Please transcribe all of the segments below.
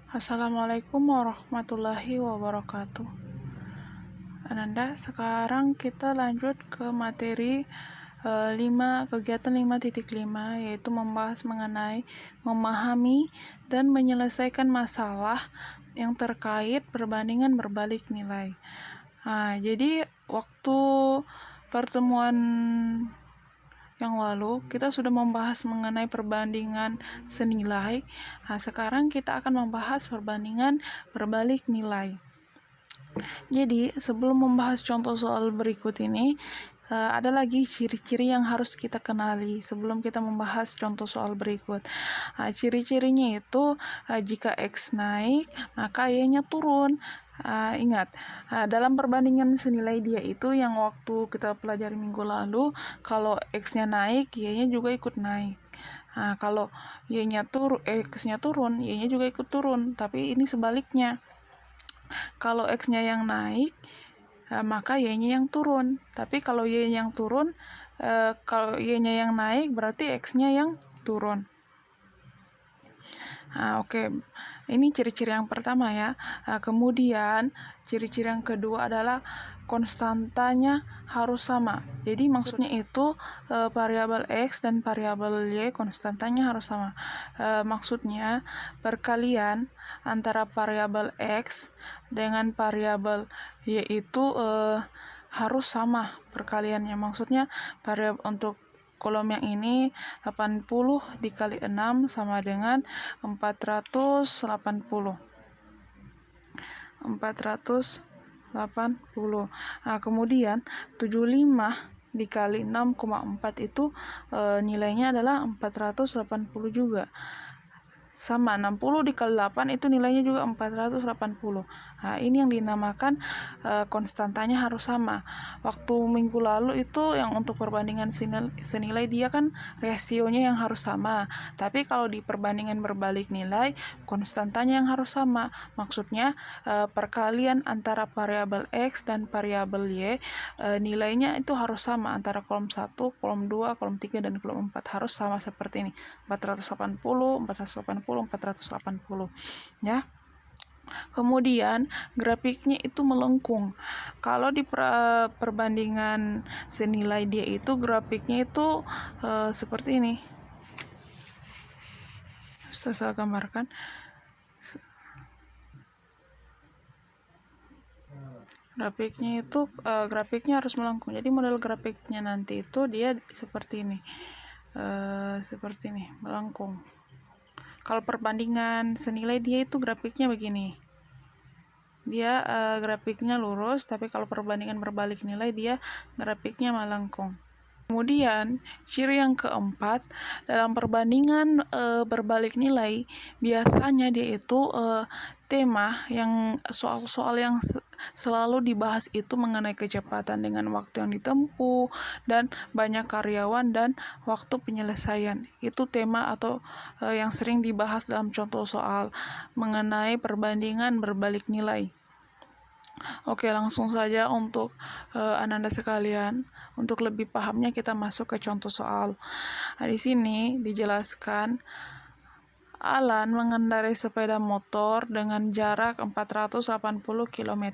Assalamualaikum warahmatullahi wabarakatuh. Ananda, sekarang kita lanjut ke materi 5 yaitu membahas mengenai memahami dan menyelesaikan masalah yang terkait perbandingan berbalik nilai. Jadi waktu pertemuan yang lalu kita sudah membahas mengenai perbandingan senilai. Sekarang kita akan membahas perbandingan berbalik nilai. Jadi sebelum membahas contoh soal berikut ini, ada lagi ciri-ciri yang harus kita kenali sebelum kita membahas contoh soal berikut. Ciri-cirinya itu jika X naik maka Y-nya turun. Ingat, dalam perbandingan senilai dia itu yang waktu kita pelajari minggu lalu, kalau X-nya naik, Y-nya juga ikut naik. Kalau X-nya turun, Y-nya juga ikut turun, tapi ini sebaliknya. Kalau X-nya yang naik, maka Y-nya yang turun. Tapi kalau Y-nya yang turun, kalau Y-nya yang naik, berarti X-nya yang turun. Oke. Ini ciri-ciri yang pertama ya. Kemudian ciri-ciri yang kedua adalah konstantanya harus sama. Jadi maksudnya itu variabel X dan variabel Y konstantanya harus sama. Maksudnya perkalian antara variabel X dengan variabel Y itu harus sama perkaliannya. Maksudnya variabel untuk kolom yang ini 80 dikali 6 sama dengan 480. Kemudian 75 dikali 6,4 itu nilainya adalah 480 juga. Sama 60 dikali 8 itu nilainya juga 480. Ini yang dinamakan konstantanya harus sama. Waktu minggu lalu itu yang untuk perbandingan senilai dia kan rasionya yang harus sama. Tapi kalau di perbandingan berbalik nilai, konstantanya yang harus sama. Maksudnya perkalian antara variabel X dan variabel Y nilainya itu harus sama antara kolom 1, kolom 2, kolom 3 dan kolom 4 harus sama seperti ini. 480 ya. Kemudian grafiknya itu melengkung. Kalau di perbandingan senilai dia itu grafiknya itu seperti ini. Saya gambarkan. Grafiknya harus melengkung. Jadi model grafiknya nanti itu dia seperti ini. Seperti ini, melengkung. Kalau perbandingan senilai dia itu grafiknya begini. Dia grafiknya lurus, tapi kalau perbandingan berbalik nilai dia grafiknya melengkung. Kemudian, ciri yang keempat, dalam perbandingan berbalik nilai, biasanya dia itu tema yang soal-soal yang selalu dibahas itu mengenai kecepatan dengan waktu yang ditempuh, dan banyak karyawan dan waktu penyelesaian. Itu tema atau yang sering dibahas dalam contoh soal mengenai perbandingan berbalik nilai. Oke, langsung saja untuk Ananda sekalian, untuk lebih pahamnya kita masuk ke contoh soal. Di sini dijelaskan Alan mengendarai sepeda motor dengan jarak 480 km.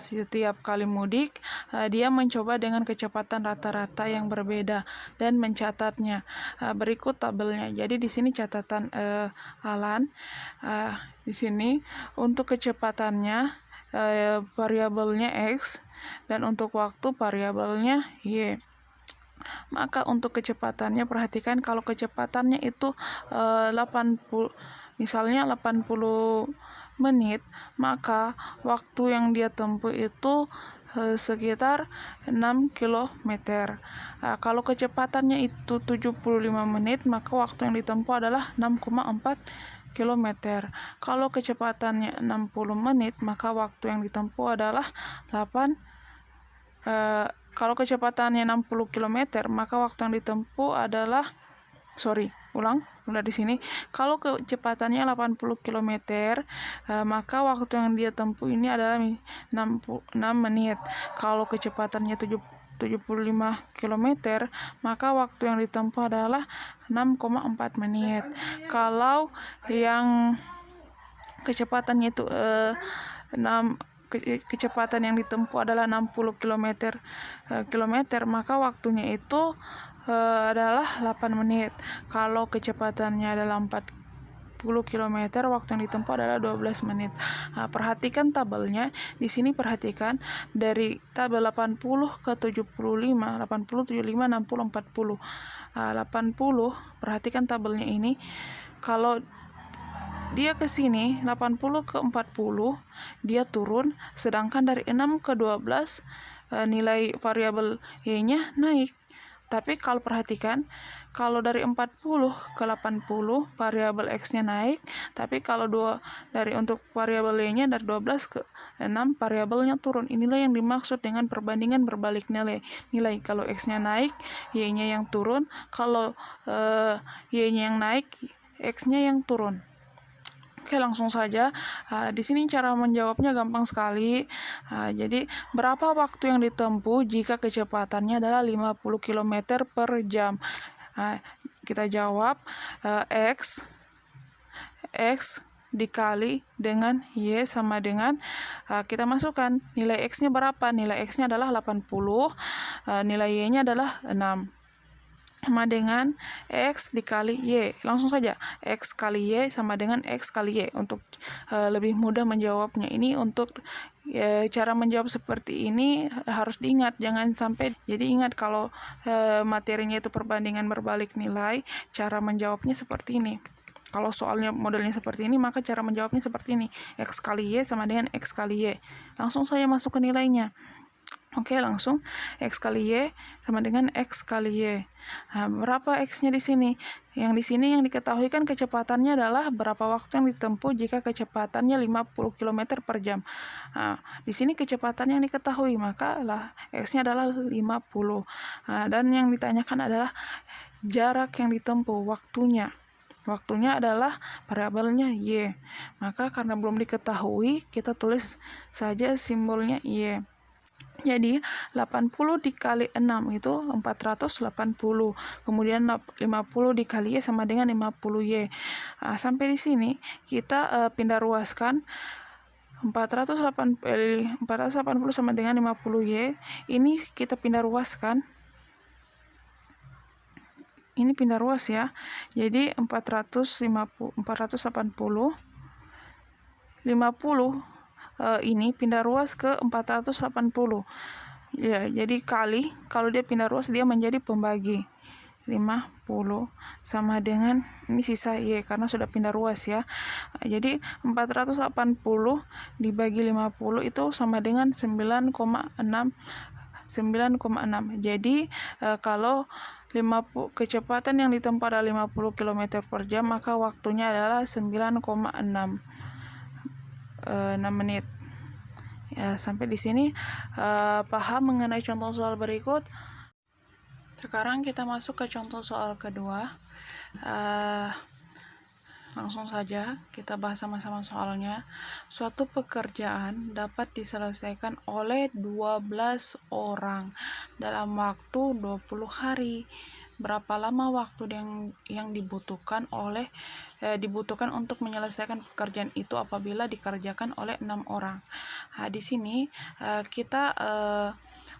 Setiap kali mudik, dia mencoba dengan kecepatan rata-rata yang berbeda dan mencatatnya. Berikut tabelnya. Jadi di sini catatan Alan. Di sini untuk kecepatannya variabelnya X dan untuk waktu variabelnya Y. Maka untuk kecepatannya perhatikan kalau kecepatannya itu 80 menit, maka waktu yang dia tempuh itu sekitar 6 km. Kalau kecepatannya itu 75 menit, maka waktu yang ditempuh adalah 6,4 km. Kalau kecepatannya 60 menit, maka waktu yang ditempuh adalah kalau kecepatannya 60 km, maka waktu yang ditempuh adalah di sini. Kalau kecepatannya 80 km, maka waktu yang dia tempuh ini adalah 6 menit. Kalau kecepatannya 75 km, maka waktu yang ditempuh adalah 6,4 menit. Kalau yang kecepatannya itu kecepatan yang ditempuh adalah 60 km, maka waktunya itu adalah 8 menit. Kalau kecepatannya adalah 40 km, waktu yang ditempuh adalah 12 menit. Nah, perhatikan tabelnya. Di sini perhatikan dari tabel 80 ke 75, 80, 75, 60, 40. 80, perhatikan tabelnya ini. Kalau dia ke sini 80 ke 40 dia turun, sedangkan dari 6 ke 12 nilai variabel y-nya naik. Tapi kalau perhatikan, kalau dari 40 ke 80 variabel x-nya naik, tapi kalau untuk variabel y-nya dari 12 ke 6 variabelnya turun. Inilah yang dimaksud dengan perbandingan berbalik nilai. Kalau x-nya naik, y-nya yang turun. Kalau y-nya yang naik, x-nya yang turun. Oke, langsung saja. Di sini cara menjawabnya gampang sekali. Jadi, berapa waktu yang ditempuh jika kecepatannya adalah 50 km per jam? Kita jawab X dikali dengan Y sama dengan, kita masukkan nilai X-nya berapa? Nilai X-nya adalah 80, nilai Y-nya adalah 6. Sama dengan X dikali Y. Langsung saja, X kali Y sama dengan X kali Y. Untuk lebih mudah menjawabnya, ini untuk cara menjawab seperti ini harus diingat, jangan sampai. Jadi ingat, kalau materinya itu perbandingan berbalik nilai, cara menjawabnya seperti ini. Kalau soalnya modelnya seperti ini, maka cara menjawabnya seperti ini. X kali Y sama dengan X kali Y. Langsung saya masuk ke nilainya. Oke, langsung X kali Y sama dengan X kali Y. Berapa X-nya di sini? Yang di sini yang diketahui kan kecepatannya adalah berapa waktu yang ditempuh jika kecepatannya 50 km per jam. Di sini kecepatan yang diketahui, maka X-nya adalah 50. Dan yang ditanyakan adalah jarak yang ditempuh, waktunya. Waktunya adalah variabelnya Y. Maka karena belum diketahui, kita tulis saja simbolnya Y. Jadi 80 dikali 6 itu 480. Kemudian 50 dikali Y sama dengan 50Y. Sampai di sini kita pindah ruaskan. 480 sama dengan 50Y. Ini kita pindah ruaskan. Ini pindah ruas ya. Jadi 480, 50 ini pindah ruas ke 480. Ya, jadi kalau dia pindah ruas, dia menjadi pembagi. 50 sama dengan ini sisa Y karena sudah pindah ruas ya. Jadi 480 dibagi 50 itu sama dengan 9,6. Jadi kalau kecepatan yang ditempuh adalah 50 km per jam, maka waktunya adalah 9,6 menit. Ya, sampai di sini paham mengenai contoh soal berikut. Sekarang kita masuk ke contoh soal kedua. Langsung saja kita bahas sama-sama soalnya. Suatu pekerjaan dapat diselesaikan oleh 12 orang dalam waktu 20 hari. Berapa lama waktu yang dibutuhkan untuk menyelesaikan pekerjaan itu apabila dikerjakan oleh 6 orang. Di sini kita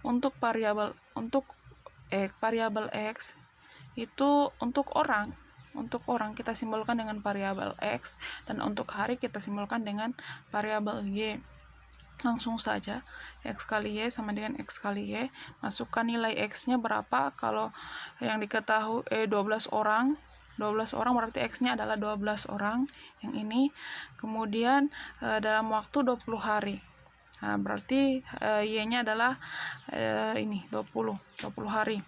untuk variabel X itu untuk orang kita simbolkan dengan variabel X, dan untuk hari kita simbolkan dengan variabel Y. Langsung saja, X kali Y sama dengan X kali Y. Masukkan nilai X-nya berapa. Kalau yang diketahui 12 orang berarti X-nya adalah 12 orang. Yang ini. Kemudian dalam waktu 20 hari. Berarti Y-nya adalah ini 20 hari.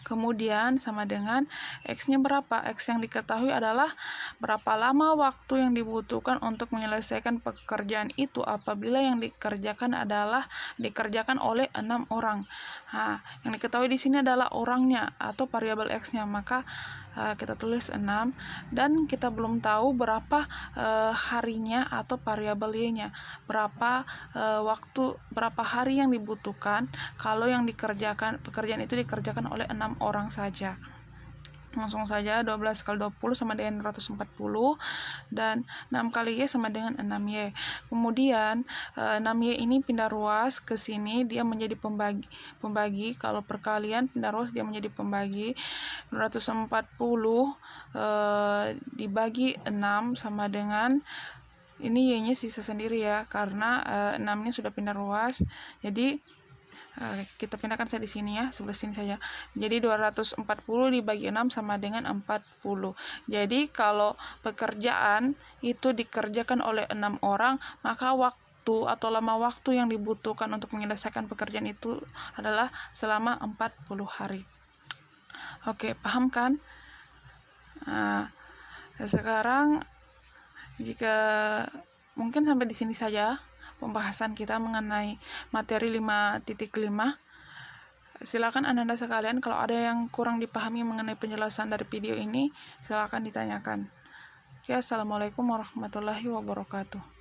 Kemudian sama dengan X-nya berapa? X yang diketahui adalah berapa lama waktu yang dibutuhkan untuk menyelesaikan pekerjaan itu apabila yang dikerjakan oleh 6 orang. Yang diketahui di sini adalah orangnya atau variabel X-nya, maka kita tulis 6, dan kita belum tahu berapa harinya atau variabel Y-nya. Berapa hari yang dibutuhkan kalau pekerjaan itu dikerjakan oleh 6 orang saja. Langsung saja 12 kali 20 sama dengan 240 dan 6 kali Y sama dengan 6Y. Kemudian 6Y ini pindah ruas ke sini, dia menjadi pembagi. Kalau perkalian pindah ruas dia menjadi pembagi. 240 dibagi 6 sama dengan ini Y-nya sisa sendiri ya, karena 6-nya sudah pindah ruas. Jadi kita pindahkan saya di sini ya, sebelah sini saja. Jadi 240 dibagi 6 sama dengan 40. Jadi kalau pekerjaan itu dikerjakan oleh 6 orang, maka waktu atau lama waktu yang dibutuhkan untuk menyelesaikan pekerjaan itu adalah selama 40 hari. Oke, paham kan? Nah, sekarang jika mungkin sampai di sini saja pembahasan kita mengenai materi 5.5. Silakan Anda sekalian, kalau ada yang kurang dipahami mengenai penjelasan dari video ini, silakan ditanyakan. Oke, assalamualaikum warahmatullahi wabarakatuh.